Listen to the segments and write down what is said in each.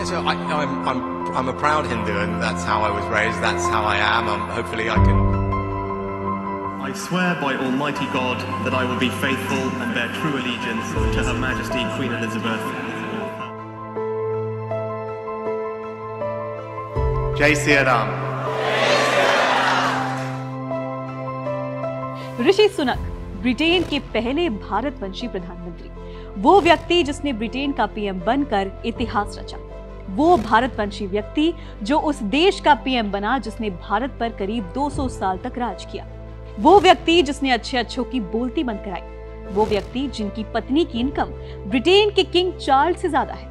So I'm a proud Hindu, and that's how I was raised. That's how I am. Hopefully, I can. I swear by Almighty God that I will be faithful and bear true allegiance to Her Majesty Queen Elizabeth. Jai Siya Ram. Rishi Sunak Britain के पहले भारतवंशी प्रधानमंत्री, वो व्यक्ति जिसने Britain का PM बनकर इतिहास रचा, वो भारतवंशी व्यक्ति जो उस देश का पीएम बना जिसने भारत पर करीब 200 साल तक राज किया, वो व्यक्ति जिसने अच्छे अच्छों की बोलती बंद कराई, वो व्यक्ति जिनकी पत्नी की इनकम ब्रिटेन के किंग चार्ल्स से ज्यादा है,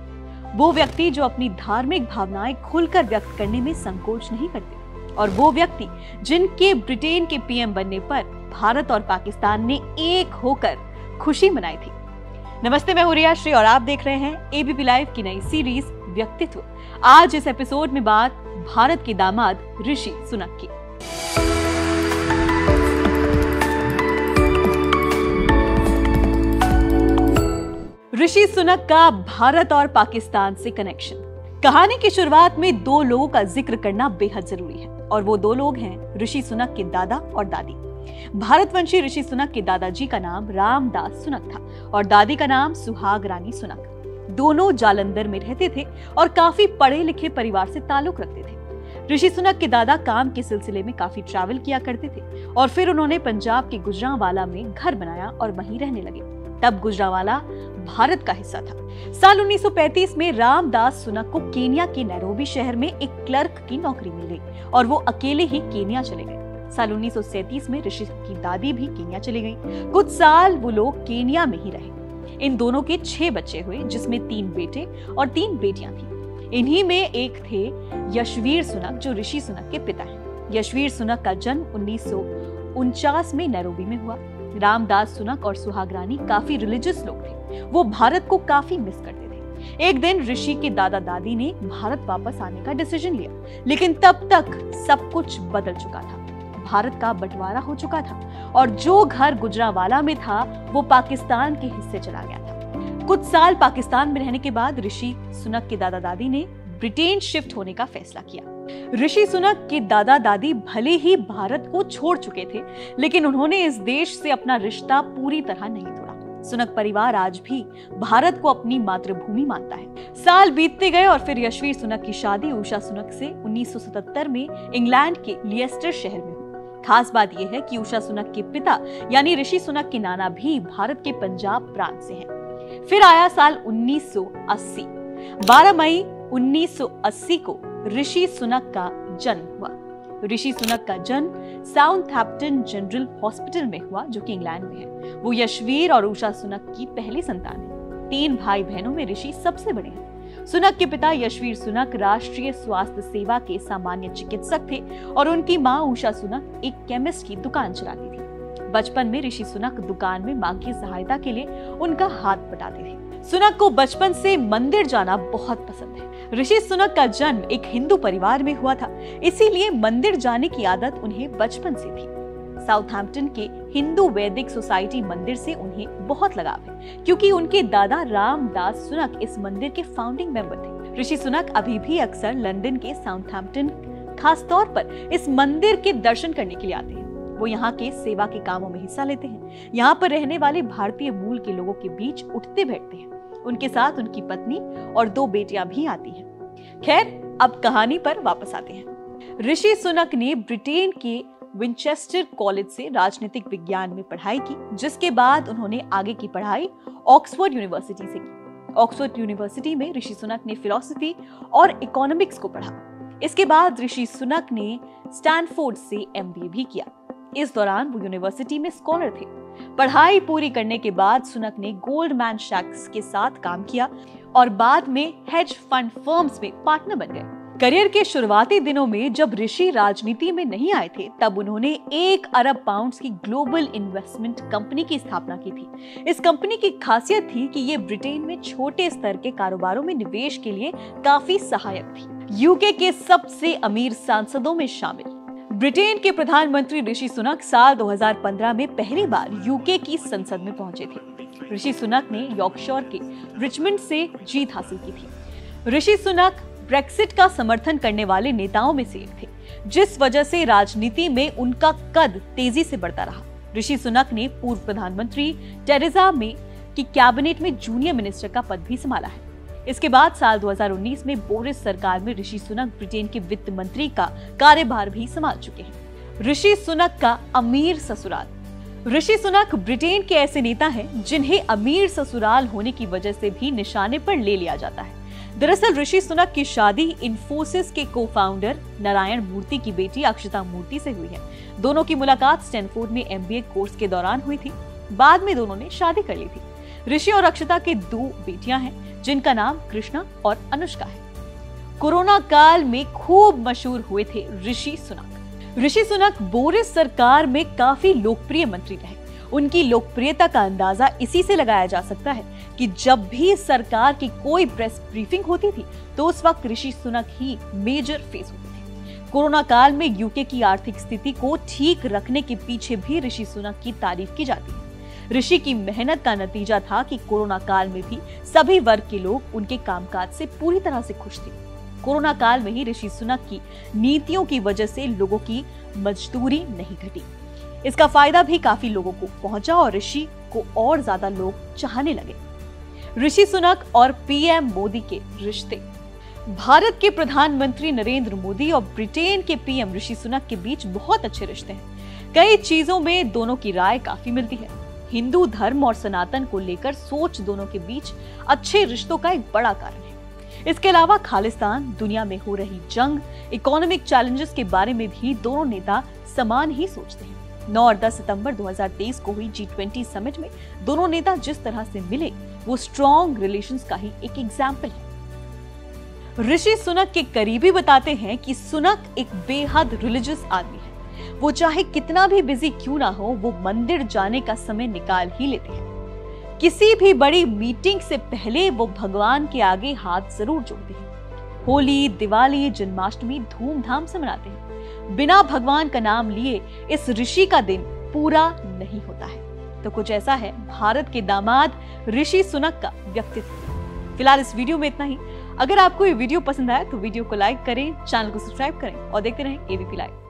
वो व्यक्ति जो अपनी धार्मिक भावनाएं खुलकर व्यक्त करने में संकोच नहीं करते, और वो व्यक्ति जिनके ब्रिटेन के पीएम बनने पर भारत और पाकिस्तान ने एक होकर खुशी मनाई थी। नमस्ते, मैं हूं रिया श्री और आप देख रहे हैं एबीपी लाइव की नई सीरीज व्यक्तित्व। आज इस एपिसोड में बात भारत के दामाद ऋषि सुनक की। ऋषि सुनक का भारत और पाकिस्तान से कनेक्शन। कहानी की शुरुआत में दो लोगों का जिक्र करना बेहद जरूरी है, और वो दो लोग हैं ऋषि सुनक के दादा और दादी। भारतवंशी ऋषि सुनक के दादाजी का नाम रामदास सुनक था और दादी का नाम सुहाग रानी सुनक। दोनों जालंधर में रहते थे और काफी पढ़े लिखे परिवार से ताल्लुक रखते थे। ऋषि सुनक के दादा काम के सिलसिले में काफी ट्रैवल किया करते थे और फिर उन्होंने पंजाब के गुजरांवाला में घर बनाया और वहीं रहने लगे। तब गुजरांवाला भारत का हिस्सा था। साल 1935 में रामदास सुनक को केनिया के नैरोबी शहर में एक क्लर्क की नौकरी मिल गई और वो अकेले ही केनिया चले गए। साल 1937 में ऋषि की दादी भी केनिया चली गई। कुछ साल वो लोग केनिया में ही रहे। इन दोनों के 6 बच्चे हुए, जिसमें 3 बेटे और 3 बेटियां थीं। इन्हीं में एक थे यशवीर सुनक, जो ऋषि सुनक के पिता हैं। यशवीर सुनक का जन्म 1949 में नैरोबी में हुआ। रामदास सुनक और सुहाग रानी काफी रिलीजियस लोग थे। वो भारत को काफी मिस करते थे। एक दिन ऋषि के दादा दादी ने भारत वापस आने का डिसीजन लिया, लेकिन तब तक सब कुछ बदल चुका था। भारत का बंटवारा हो चुका था और जो घर गुजरांवाला में था वो पाकिस्तान के हिस्से चला गया था। कुछ साल पाकिस्तान में रहने के बाद ऋषि सुनक के दादा दादी ने ब्रिटेन शिफ्ट होने का फैसला किया। ऋषि सुनक के दादा दादी भले ही भारत को छोड़ चुके थे, लेकिन उन्होंने इस देश से अपना रिश्ता पूरी तरह नहीं तोड़ा। सुनक परिवार आज भी भारत को अपनी मातृभूमि मानता है। साल बीतते गए और फिर यशवीर सुनक की शादी उषा सुनक से 1977 में इंग्लैंड के लिएस्टर शहर में हुई। खास बात यह है कि उषा सुनक के पिता यानी ऋषि सुनक के नाना भी भारत के पंजाब प्रांत से हैं। फिर आया साल 1980। 12 मई 1980 को ऋषि सुनक का जन्म हुआ। ऋषि सुनक का जन्म साउथहैम्पटन जनरल हॉस्पिटल में हुआ, जो कि इंग्लैंड में है। वो यशवीर और उषा सुनक की पहली संतान है। 3 भाई बहनों में ऋषि सबसे बड़े हैं। सुनक के पिता यशवीर सुनक राष्ट्रीय स्वास्थ्य सेवा के सामान्य चिकित्सक थे और उनकी मां उषा सुनक एक केमिस्ट की दुकान चलाती थी। बचपन में ऋषि सुनक दुकान में मां की सहायता के लिए उनका हाथ बटाते थे। सुनक को बचपन से मंदिर जाना बहुत पसंद है। ऋषि सुनक का जन्म एक हिंदू परिवार में हुआ था, इसीलिए मंदिर जाने की आदत उन्हें बचपन से थी। साउथहैम्पटन के हिंदू वैदिक सोसाइटी मंदिर से उन्हें बहुत लगाव है, क्योंकि उनके दादा रामदास सुनक इस मंदिर के फाउंडिंग मेंबर थे। ऋषि सुनक अभी भी अक्सर लंदन के साउथहैम्पटन खास तौर पर इस मंदिर के दर्शन करने के लिए आते हैं। वो यहाँ के सेवा के कामों में हिस्सा लेते हैं। यहाँ पर रहने वाले भारतीय मूल के लोगों के बीच उठते बैठते हैं। उनके साथ उनकी पत्नी और 2 बेटियां भी आती हैं। खैर, अब कहानी पर वापस आते हैं। ऋषि सुनक ने ब्रिटेन के विंचेस्टर कॉलेज से राजनीतिक विज्ञान में पढ़ाई की, जिसके बाद उन्होंने आगे की पढ़ाई ऑक्सफोर्ड यूनिवर्सिटी से की। ऑक्सफोर्ड यूनिवर्सिटी में ऋषि सुनक ने फिलॉसफी और इकोनॉमिक्स को पढ़ा। इसके बाद ऋषि सुनक ने स्टैनफोर्ड से एमबीए भी किया। इस दौरान वो यूनिवर्सिटी में स्कॉलर थे। पढ़ाई पूरी करने के बाद सुनक ने गोल्डमैन सैक्स के साथ काम किया और बाद में हेज फंड फर्म्स में पार्टनर बन गए। करियर के शुरुआती दिनों में जब ऋषि राजनीति में नहीं आए थे, तब उन्होंने 1 अरब पाउंड्स की ग्लोबल इन्वेस्टमेंट कंपनी की स्थापना की थी। इस कंपनी की खासियत थी कि ये ब्रिटेन में छोटे स्तर के कारोबारों में निवेश के लिए काफी सहायक थी। यूके के सबसे अमीर सांसदों में शामिल ब्रिटेन के प्रधानमंत्री ऋषि सुनक साल 2015 में पहली बार यूके की संसद में पहुंचे थे। ऋषि सुनक ने यॉर्कशायर के रिचमंड से जीत हासिल की थी। ऋषि सुनक ब्रेक्सिट का समर्थन करने वाले नेताओं में से एक थे, जिस वजह से राजनीति में उनका कद तेजी से बढ़ता रहा। ऋषि सुनक ने पूर्व प्रधानमंत्री टेरेसा मे की कैबिनेट में जूनियर मिनिस्टर का पद भी संभाला है। इसके बाद साल 2019 में बोरिस सरकार में ऋषि सुनक ब्रिटेन के वित्त मंत्री का कार्यभार भी संभाल चुके हैं। ऋषि सुनक का अमीर ससुराल। ऋषि सुनक ब्रिटेन के ऐसे नेता हैं जिन्हें अमीर ससुराल होने की वजह से भी निशाने पर ले लिया जाता है। दरअसल ऋषि सुनक की शादी इन्फोसिस के को-फाउंडर नारायण मूर्ति की बेटी अक्षता मूर्ति से हुई है। दोनों की मुलाकात स्टैनफोर्ड में MBA कोर्स के दौरान हुई थी। बाद में दोनों ने शादी कर ली थी। ऋषि और अक्षता के 2 बेटियां हैं, जिनका नाम कृष्णा और अनुष्का है। कोरोना काल में खूब मशहूर हुए थे ऋषि सुनक। ऋषि सुनक बोरिस सरकार में काफी लोकप्रिय मंत्री रहे। उनकी लोकप्रियता का अंदाजा इसी से लगाया जा सकता है कि जब भी सरकार की कोई प्रेस ब्रीफिंग होती थी तो उस वक्त ऋषि सुनक ही मेजर फेस होते थे। कोरोना काल में यूके की आर्थिक स्थिति को ठीक रखने के पीछे भी ऋषि सुनक की तारीफ की जाती है। ऋषि की मेहनत का नतीजा था कि कोरोना काल में भी सभी वर्ग के लोग उनके कामकाज से पूरी तरह से खुश थे। कोरोना काल में ही ऋषि सुनक की नीतियों की वजह से लोगों की मजदूरी नहीं घटी। इसका फायदा भी काफी लोगों को पहुंचा और ऋषि को और ज्यादा लोग चाहने लगे। ऋषि सुनक और PM मोदी के रिश्ते। भारत के प्रधानमंत्री नरेंद्र मोदी और ब्रिटेन के PM ऋषि सुनक के बीच बहुत अच्छे रिश्ते हैं। कई चीजों में दोनों की राय काफी मिलती है। हिंदू धर्म और सनातन को लेकर सोच दोनों के बीच अच्छे रिश्तों का एक बड़ा कारण है। इसके अलावा खालिस्तान, दुनिया में हो रही जंग, इकोनॉमिक चैलेंजेस के बारे में भी दोनों नेता समान ही सोचते हैं। 9 और 10 सितंबर 2023 को हुई G20 समिट में दोनों नेता जिस तरह से मिले वो स्ट्रॉन्ग रिलेशंस का ही एक एग्जाम्पल है। ऋषि सुनक के करीबी बताते हैं कि सुनक एक बेहद रिलीजियस आदमी है। वो चाहे कितना भी बिजी क्यों ना हो, वो मंदिर जाने का समय निकाल ही लेते हैं। किसी भी बड़ी मीटिंग से पहले वो भगवान के आगे हाथ जरूर जोड़ते हैं। होली, दिवाली, जन्माष्टमी धूमधाम से मनाते हैं। बिना भगवान का नाम लिए इस ऋषि का दिन पूरा नहीं होता है। तो कुछ ऐसा है भारत के दामाद ऋषि सुनक का व्यक्तित्व। फिलहाल इस वीडियो में इतना ही। अगर आपको ये वीडियो पसंद आया तो वीडियो को लाइक करें, चैनल को सब्सक्राइब करें और देखते रहें ABP लाइव।